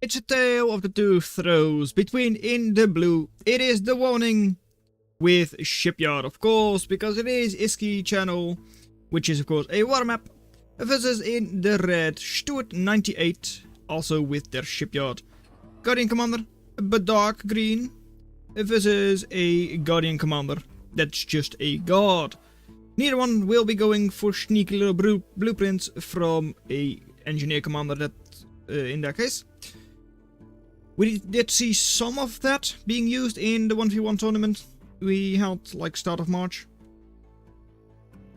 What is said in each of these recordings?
It's a tale of the two throws between in the blue. It is the warning with Shipyard, of course, because it is Iski channel, which is of course a water map, versus in the red Stuart98, also with their Shipyard. Guardian Commander, but dark green, versus a Guardian Commander that's just a guard. Neither one will be going for sneaky little blueprints from a Engineer Commander that, in that case. We did see some of that being used in the 1v1 tournament we held like start of March.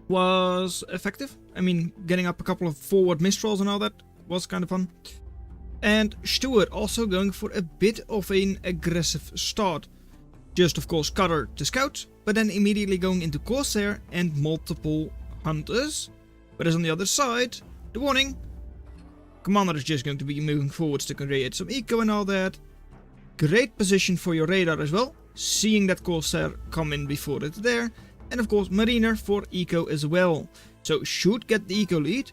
Was effective. I mean, getting up a couple of forward mistrals and all that was kind of fun. And Stuart also going for a bit of an aggressive start. Just of course cutter to scout, but then immediately going into Corsair and multiple hunters. Whereas on the other side, the warning, Commander is just going to be moving forwards to create some eco and all that. Great position for your radar as well, seeing that Corsair come in before it's there. And of course Mariner for eco as well. So should get the eco lead.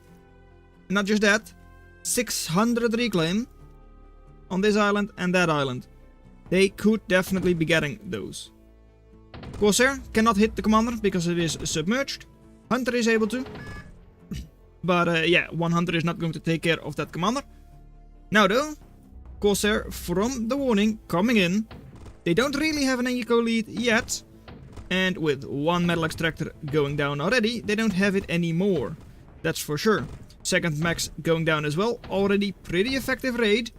And not just that, 600 reclaim on this island and that island. They could definitely be getting those. Corsair cannot hit the Commander because it is submerged. Hunter is able to. But yeah, one Hunter is not going to take care of that Commander. Now though, Corsair from the warning coming in. They don't really have an eco lead yet. And with one metal extractor going down already, they don't have it anymore. That's for sure. Second max going down as well. Already pretty effective raid.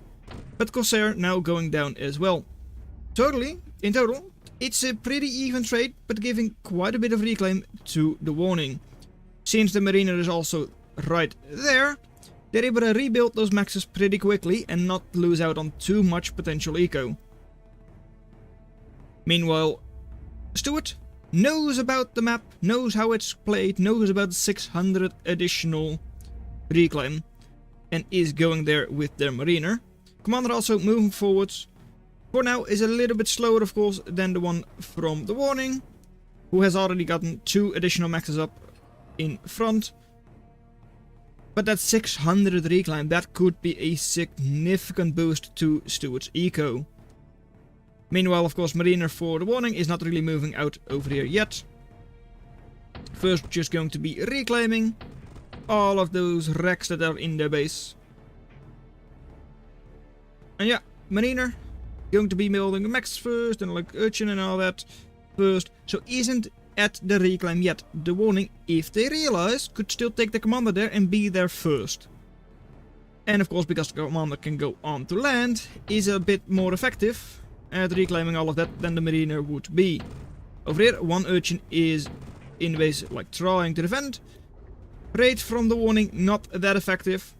But Corsair now going down as well. In total, it's a pretty even trade, but giving quite a bit of reclaim to the warning. Since the Mariner is also right there, they're able to rebuild those maxes pretty quickly and not lose out on too much potential eco. Meanwhile, Stuart knows about the map, knows how it's played, knows about the 600 additional reclaim, and is going there with their Mariner. Commander also moving forwards. For now is a little bit slower of course than the one from the warning, who has already gotten 2 additional maxes up in front. But that 600 reclaim, that could be a significant boost to Stuart's eco. Meanwhile, of course, Mariner for the warning is not really moving out over here yet. First, just going to be reclaiming all of those wrecks that are in their base. And yeah, Mariner going to be building the max first, and like Urchin and all that first. So isn't at the reclaim yet. The warning, if they realize, could still take the Commander there and be there first. And of course, because the Commander can go on to land, is a bit more effective at reclaiming all of that than the Mariner would be. Over here, one Urchin is in base like trying to defend. Raid from the warning, not that effective.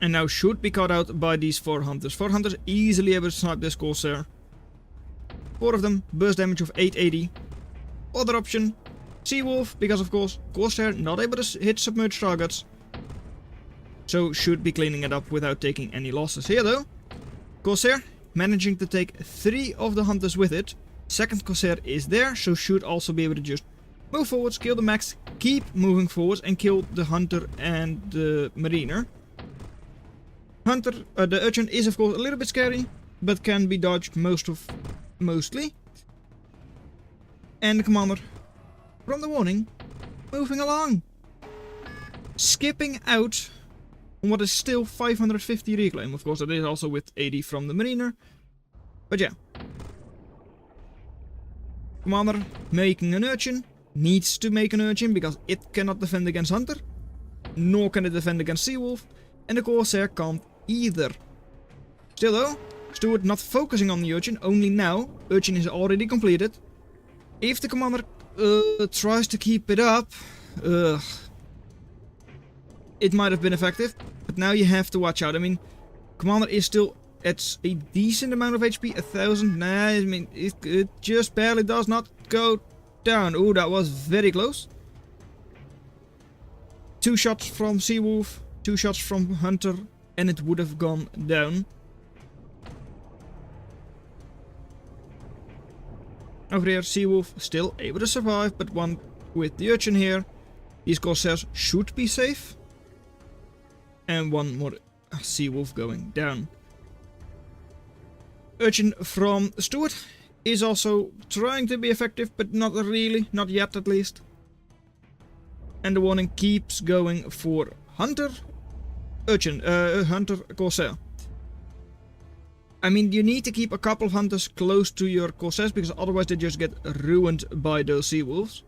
And now should be caught out by these 4 Hunters. 4 Hunters easily able to snipe this Corsair. 4 of them, burst damage of 880. Other option, Seawolf, because of course Corsair not able to hit submerged targets. So should be cleaning it up without taking any losses here though. Corsair managing to take 3 of the Hunters with it. Second Corsair is there, so should also be able to just move forwards, kill the max, keep moving forwards and kill the Hunter and the Mariner. The Urchin is of course a little bit scary, but can be dodged mostly. And the Commander from the warning moving along. Skipping out on what is still 550 reclaim. Of course that is also with 80 from the Mariner. But yeah. Commander making an Urchin. Needs to make an Urchin because it cannot defend against Hunter. Nor can it defend against Seawolf. And the Corsair can't either. Still though, Stuart not focusing on the Urchin, only now. Urchin is already completed. If the Commander tries to keep it up, it might have been effective, but now you have to watch out. I mean, Commander is still at a decent amount of HP, 1000. Nah, I mean, it just barely does not go down. Oh, that was very close. 2 shots from Seawolf, 2 shots from Hunter, and it would have gone down. Over here, Seawolf still able to survive, but one with the Urchin here. These Corsairs should be safe. And one more sea wolf going down. Urchin from Stuart is also trying to be effective, but not really, not yet at least. And the warning keeps going for Hunter, Urchin, Hunter Corsair. I mean, you need to keep a couple of hunters close to your Corsairs, because otherwise they just get ruined by those sea wolves.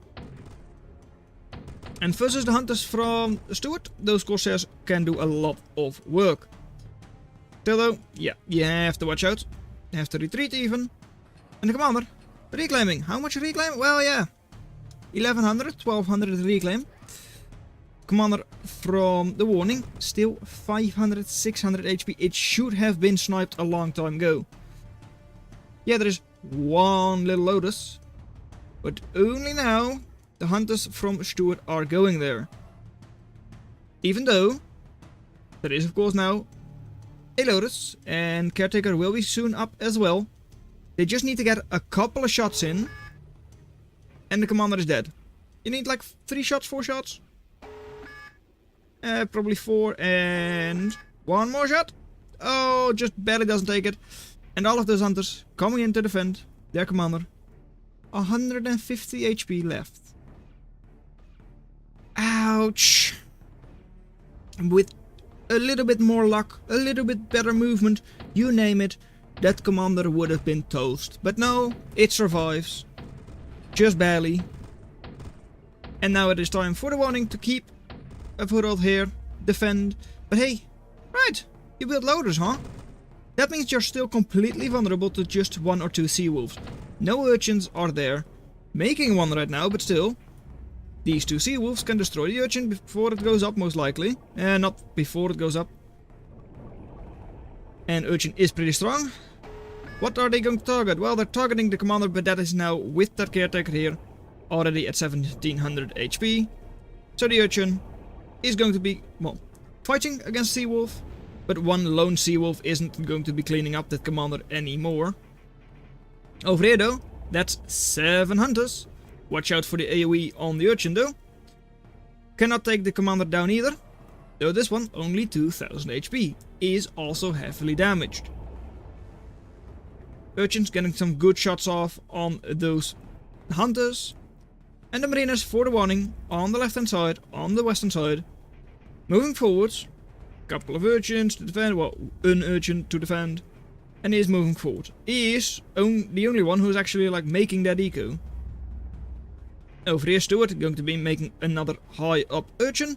And versus the hunters from Stuart, those Corsairs can do a lot of work. Still though, yeah, you have to watch out. You have to retreat even. And the commander, reclaiming. How much reclaim? Well, yeah, 1100, 1200 reclaim. Commander from the warning, still 500, 600 HP. It should have been sniped a long time ago. Yeah, there is one little Lotus, but only now the hunters from Stuart are going there. Even though there is of course now a Lotus, and Caretaker will be soon up as well. They just need to get a couple of shots in, and the commander is dead. You need like 3 shots, 4 shots? Probably 4, and 1 more shot. Oh, just barely doesn't take it. And all of those hunters coming in to defend their commander. 150 HP left. Ouch. With a little bit more luck, a little bit better movement, you name it, that commander would have been toast. But no, it survives. Just barely. And now it is time for the warning to keep a foothold here, defend. But hey, right, you build loaders, huh? That means you're still completely vulnerable to just 1 or 2 sea wolves. No urchins are there. Making one right now, but still. These 2 sea wolves can destroy the urchin before it goes up, most likely. Not before it goes up. And urchin is pretty strong. What are they going to target? Well, they're targeting the commander, but that is now with that caretaker here, already at 1700 HP. So the urchin is going to be, well, fighting against sea wolf, but one lone sea wolf isn't going to be cleaning up that commander anymore. Over here though, that's 7 hunters. Watch out for the AoE on the urchin though. Cannot take the commander down either, though this one, only 2000 HP, is also heavily damaged. Urchin's getting some good shots off on those hunters. And the mariners for the warning on the left hand side, on the western side. Moving forwards. Couple of urchins to defend, well, an urchin to defend. And he is moving forward. He is the only one who's actually like making that eco. Over here Stuart going to be making another high up urchin.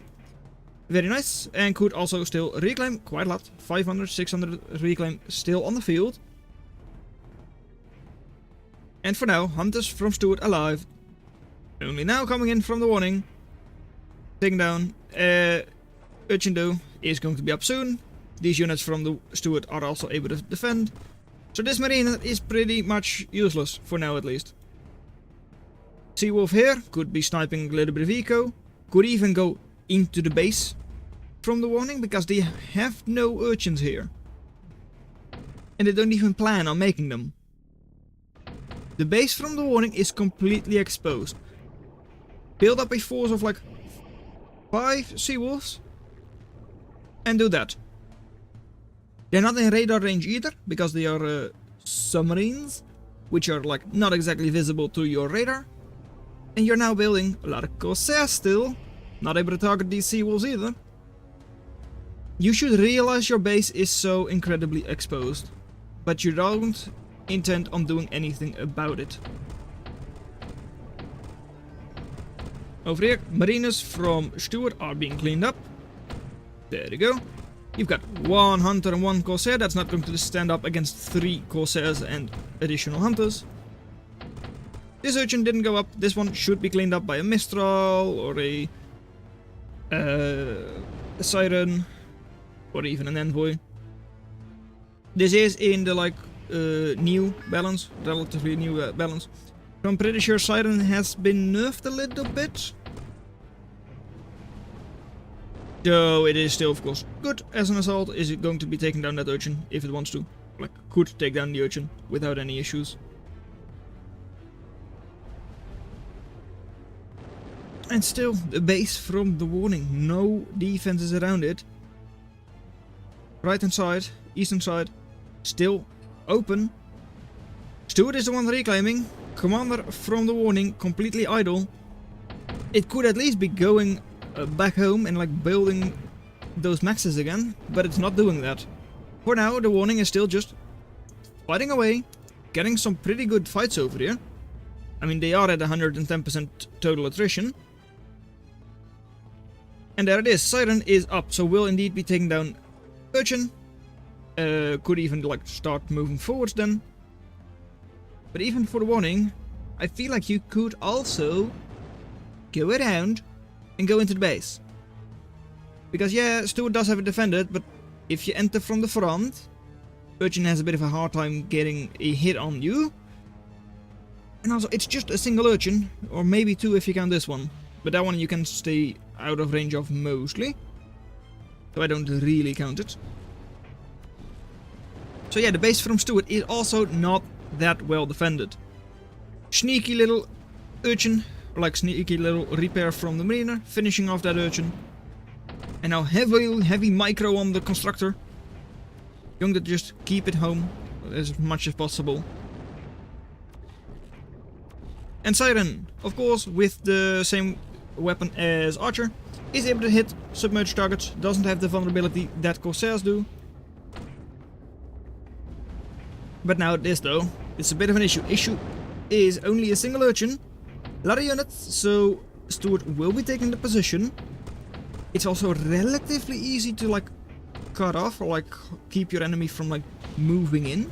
Very nice. And could also still reclaim quite a lot. 500, 600 reclaim still on the field. And for now, hunters from Stuart alive. Only now coming in from the warning. Taking down. Urchin though is going to be up soon. These units from the Stuart are also able to defend. So this marine is pretty much useless, for now at least. Seawolf here could be sniping a little bit of eco. Could even go into the base from the warning, because they have no urchins here. And they don't even plan on making them. The base from the warning is completely exposed. Build up a force of like 5 sea wolves and do that. They're not in radar range either, because they are submarines, which are like not exactly visible to your radar. And you're now building a lot of Corsairs still, not able to target these sea wolves either. You should realize your base is so incredibly exposed, but you don't intend on doing anything about it. Over here, mariners from Stuart are being cleaned up. There you go. You've got 1 hunter and 1 corsair. That's not going to stand up against 3 corsairs and additional hunters. This urchin didn't go up. This one should be cleaned up by a Mistral or a Siren or even an Envoy. This is in the like new balance, relatively new balance. So I'm pretty sure Siren has been nerfed a little bit. So it is still of course good as an assault. Is it going to be taking down that urchin if it wants to? Like, could take down the urchin without any issues. And still, the base from the warning. No defenses around it. right hand side, eastern side, still open. Stuart is the one reclaiming. Commander from the Warning, completely idle. It could at least be going back home and like building those maxes again, but it's not doing that. For now, the Warning is still just fighting away, getting some pretty good fights over here. I mean, they are at 110% total attrition. And there it is, Siren is up, so will indeed be taking down Urchin. Could even like start moving forwards then. But even for the Warning, I feel like you could also go around and go into the base. Because yeah, Stuart does have it defended, but if you enter from the front, Urchin has a bit of a hard time getting a hit on you. And also, it's just a single Urchin, or maybe two if you count this one. But that one you can stay out of range of mostly. So I don't really count it. So yeah, the base from Stuart is also not that well defended. Sneaky little Urchin, or like sneaky little repair from the Mariner, finishing off that Urchin. And now heavy micro on the Constructor. Going to just keep it home as much as possible. And Siren, of course, with the same weapon as Archer, is able to hit submerged targets, doesn't have the vulnerability that Corsairs do. But now this though, it's a bit of an issue. Issue is only a single Urchin, a lot of units, so Stuart will be taking the position. It's also relatively easy to like cut off or like keep your enemy from like moving in.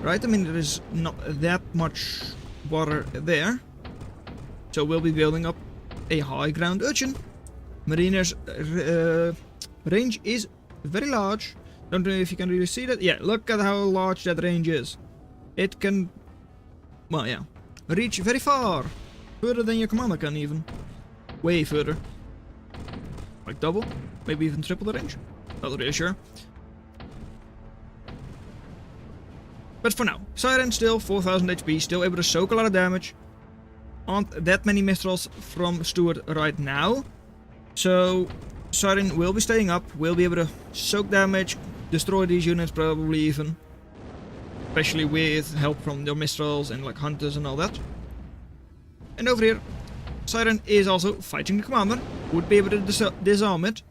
Right, I mean there is not that much water there. So we'll be building up a high ground Urchin. Mariner's range is very large. Don't know if you can really see that. Yeah, look at how large that range is. It can, well yeah, reach very far. Further than your commander can even. Way further. Like double, maybe even triple the range. Not really sure. But for now, Siren still 4000 HP, still able to soak a lot of damage. Aren't that many Mistrals from Stuart right now. So Siren will be staying up, will be able to soak damage, destroy these units probably even. Especially with help from the Mistrals and like Hunters and all that. And over here, Siren is also fighting the Commander, would be able to disarm it.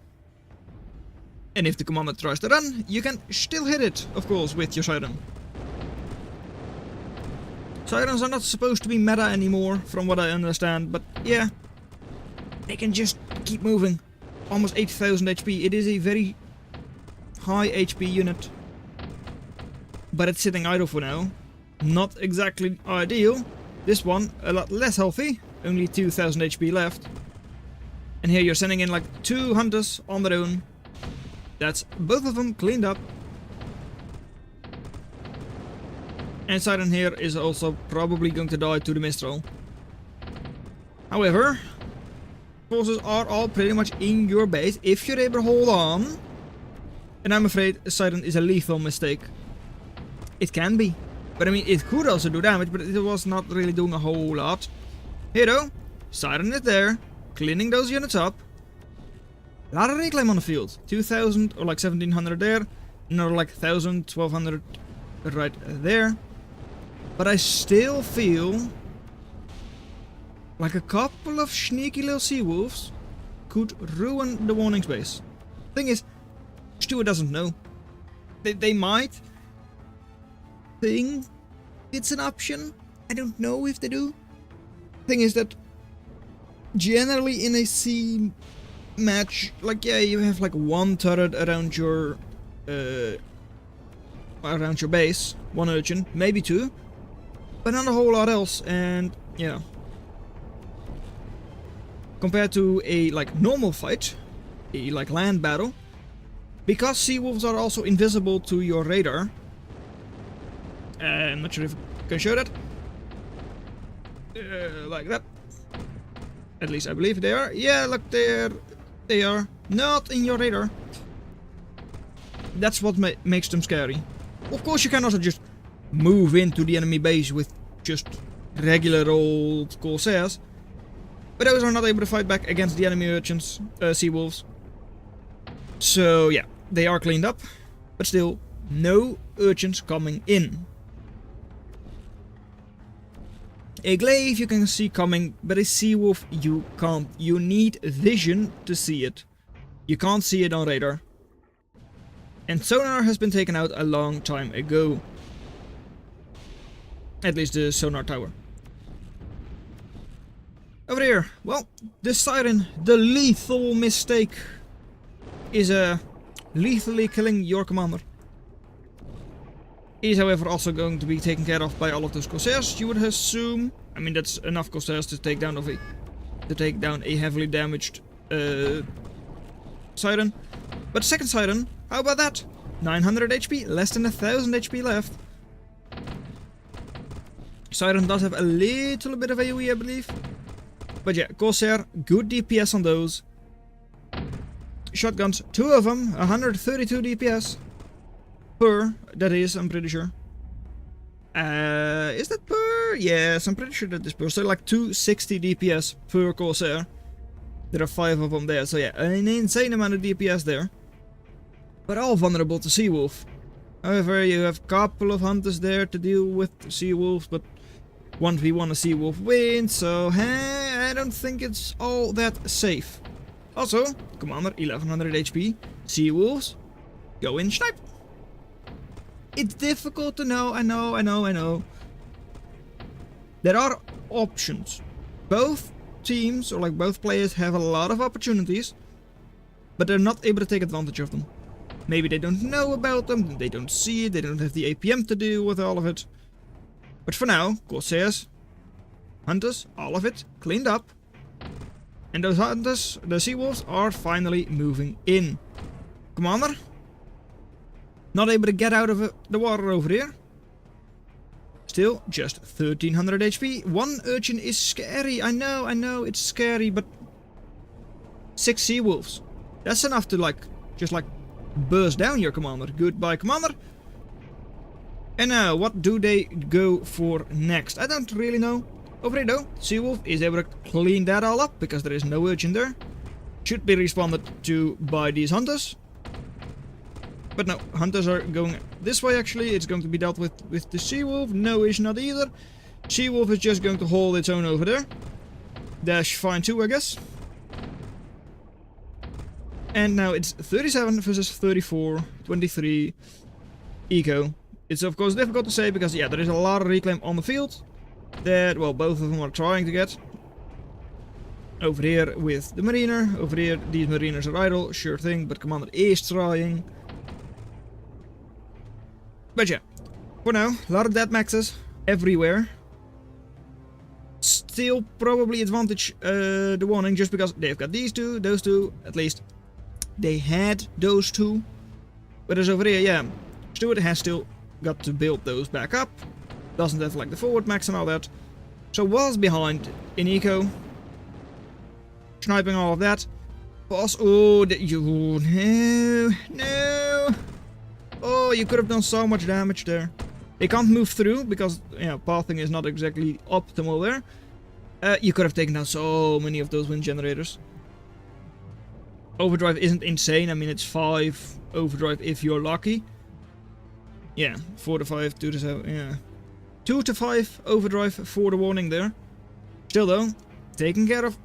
And if the Commander tries to run, you can still hit it, of course, with your Siren. Sirens are not supposed to be meta anymore, from what I understand, but yeah, they can just keep moving. Almost 8000 HP, it is a very high HP unit. But it's sitting idle for now. Not exactly ideal. This one, a lot less healthy, only 2000 HP left. And here you're sending in like 2 Hunters on their own. That's both of them cleaned up. And Siren here is also probably going to die to the Mistral. However, forces are all pretty much in your base if you're able to hold on. And I'm afraid Siren is a lethal mistake. It can be. But I mean, it could also do damage, but it was not really doing a whole lot. Here though, Siren is there, cleaning those units up. A lot of reclaim on the field. 2000 or like 1700 there. Another like 1000, 1200 right there. But I still feel like a couple of sneaky little sea wolves could ruin the Warning base. Thing is, Stuart doesn't know. They might think it's an option. I don't know if they do. Thing is that generally in a sea match, like yeah, you have like one turret around your base, one Urchin, maybe two. But not a whole lot else, and yeah. Compared to a like normal fight, a like land battle, because sea wolves are also invisible to your radar. I'm not sure if I can show that. Like that. At least I believe they are. Yeah, look there. They are not in your radar. That's what makes them scary. Of course, you can also just move into the enemy base with just regular old Corsairs, but those are not able to fight back against the enemy Urchins, sea wolves. So yeah, they are cleaned up, but still no urchins coming in. A glaive you can see coming, but a sea wolf you can't. You need vision to see it. You can't see it on radar. And sonar has been taken out a long time ago. At least the sonar tower. Over here, well, the Siren, the lethal mistake, is lethally killing your commander. Is however also going to be taken care of by all of those Corsairs, you would assume. I mean, that's enough Corsairs to take down a heavily damaged Siren. But second Siren, how about that? 900 HP, less than 1000 HP left. Siren does have a little bit of AoE, I believe. But yeah, Corsair, good DPS on those. Shotguns, 2 of them, 132 DPS. Per, that is, I'm pretty sure. Is that per? Yes, I'm pretty sure that is per. So like 260 DPS per Corsair. There are 5 of them there, so yeah, an insane amount of DPS there. But all vulnerable to Seawolf. However, you have a couple of hunters there to deal with Seawolves, but 1v1 a Seawolf wins, so I don't think it's all that safe. Also, Commander, 1100 HP, Seawolves, go in, snipe. It's difficult to know, I know. There are options. Both teams, or like both players, have a lot of opportunities, but they're not able to take advantage of them. Maybe they don't know about them, they don't see it, they don't have the APM to deal with all of it. But for now, Corsairs, Hunters, all of it, cleaned up. And those Hunters, the Seawolves, are finally moving in. Commander, not able to get out of the water over here. Still, just 1300 HP. One Urchin is scary, I know, it's scary, but 6 Seawolves. That's enough to just burst down your commander. Goodbye, commander. And now, what do they go for next? I don't really know. Over here though, Seawolf is able to clean that all up, because there is no urchin there. Should be responded to by these hunters. But no, hunters are going this way actually. It's going to be dealt with the Seawolf. No, it's not either. Seawolf is just going to hold its own over there. Dash fine too, I guess. And now it's 37 versus 34, 23 eco. It's of course difficult to say because, yeah, there is a lot of reclaim on the field that, well, both of them are trying to get. Over here with the Mariner, over here these Mariners are idle, sure thing, but Commander is trying. But yeah, for now, a lot of dead maxes everywhere. Still probably advantage the warning just because they've got these two, those two, at least they had those two. Whereas over here, yeah, Stuart has still got to build those back up. Doesn't have like the forward max and all that. So was behind in eco. Sniping all of that. Boss, oh, no. Oh, you could have done so much damage there. They can't move through because, yeah, pathing is not exactly optimal there. You could have taken down so many of those wind generators. Overdrive isn't insane. I mean, it's 5 overdrive if you're lucky. Yeah, 4 to 5, 2 to 7, yeah. 2 to 5 overdrive for the warning there. Still though, taking care of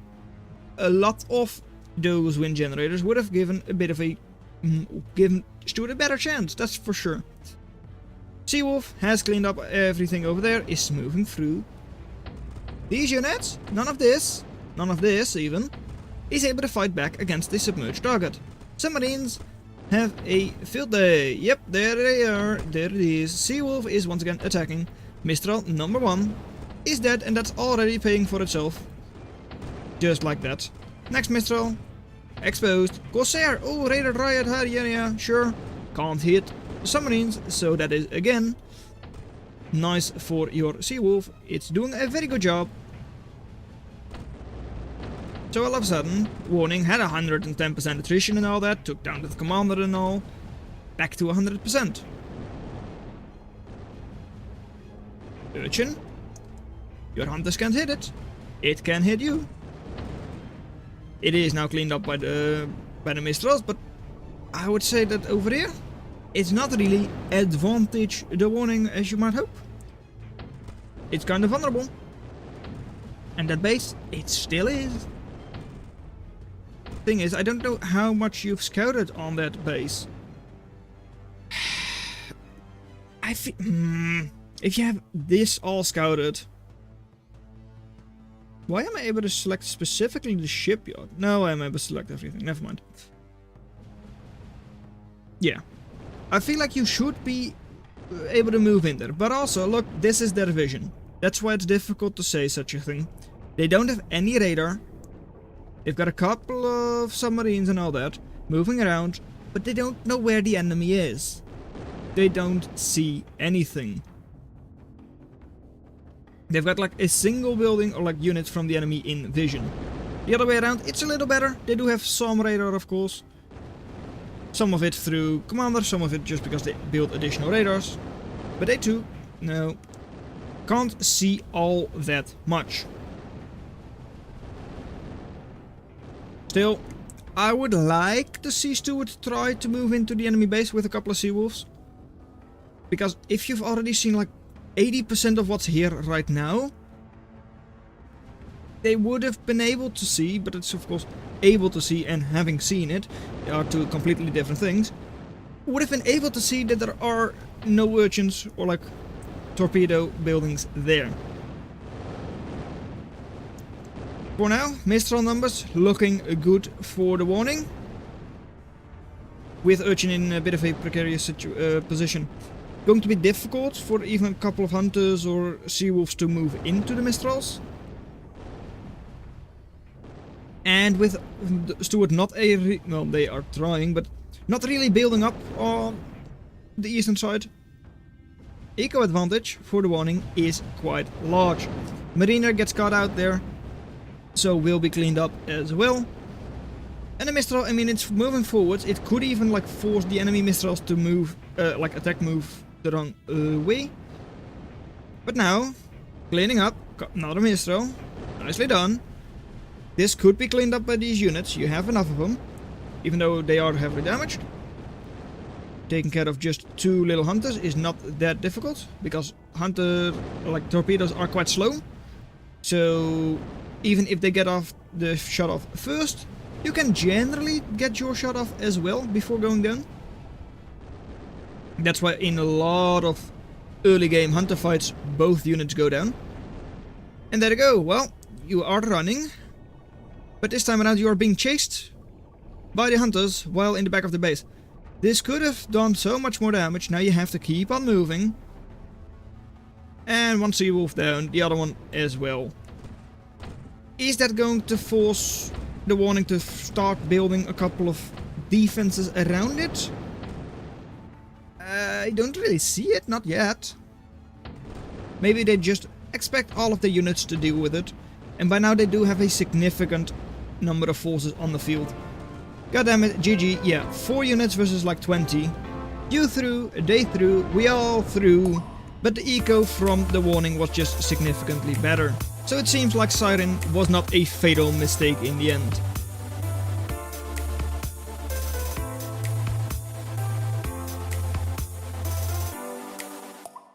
a lot of those wind generators would have given a bit of a... given Stuart a better chance, that's for sure. Seawolf has cleaned up everything over there, is moving through. These units, none of this even, is able to fight back against the submerged target. Submarines have a field day. Yep, there they are, there it is. Seawolf is once again attacking. Mistral number 1 is dead, and that's already paying for itself. Just like that. Next Mistral, exposed. Corsair, oh, Raider Riot, yeah, sure. Can't hit submarines, so that is again nice for your Seawolf. It's doing a very good job. So all of a sudden, warning had 110% attrition and all that, took down the commander and all, back to 100%. Urchin, your hunters can't hit it. It can hit you. It is now cleaned up by the Mistrals, but I would say that over here, it's not really advantage the warning as you might hope. It's kind of vulnerable. And that base, it still is. Thing is, I don't know how much you've scouted on that base. I feel... if you have this all scouted... Why am I able to select specifically the shipyard? No, I'm able to select everything. Never mind. Yeah. I feel like you should be able to move in there. But also, look, this is their vision. That's why it's difficult to say such a thing. They don't have any radar. They've got a couple of submarines and all that, moving around, but they don't know where the enemy is. They don't see anything. They've got like a single building or like units from the enemy in vision. The other way around, it's a little better. They do have some radar, of course. Some of it through commander, some of it just because they build additional radars. But they too, no, can't see all that much. Still, I would like to see Stuart try to move into the enemy base with a couple of Seawolves. Because if you've already seen like 80% of what's here right now, they would have been able to see, but it's of course able to see and having seen it, they are two completely different things, would have been able to see that there are no urchins or like torpedo buildings there. For now, Mistral numbers looking good for the warning. With Urchin in a bit of a precarious position. Going to be difficult for even a couple of hunters or Seawolves to move into the Mistrals. And with Stuart not well, they are trying, but not really building up on the eastern side. Eco advantage for the warning is quite large. Mariner gets caught out there, so will be cleaned up as well. And the Mistral, I mean, it's moving forwards. It could even like force the enemy Mistrals to move, like attack move the wrong way. But now, cleaning up, got another Mistral. Nicely done. This could be cleaned up by these units. You have enough of them, even though they are heavily damaged. Taking care of just two little hunters is not that difficult, because hunter, like torpedoes, are quite slow. So even if they get off the shot off first, you can generally get your shot off as well before going down. That's why in a lot of early game hunter fights, both units go down. And there you go. Well, you are running, but this time around you are being chased by the hunters while in the back of the base. This could have done so much more damage. Now you have to keep on moving. And one Seawolf down, the other one as well. Is that going to force the warning to start building a couple of defenses around it? I don't really see it, not yet. Maybe they just expect all of the units to deal with it. And by now they do have a significant number of forces on the field. Goddammit, GG, yeah, 4 units versus like 20. You threw, they threw, we all threw. But the eco from the warning was just significantly better. So it seems like Siren was not a fatal mistake in the end.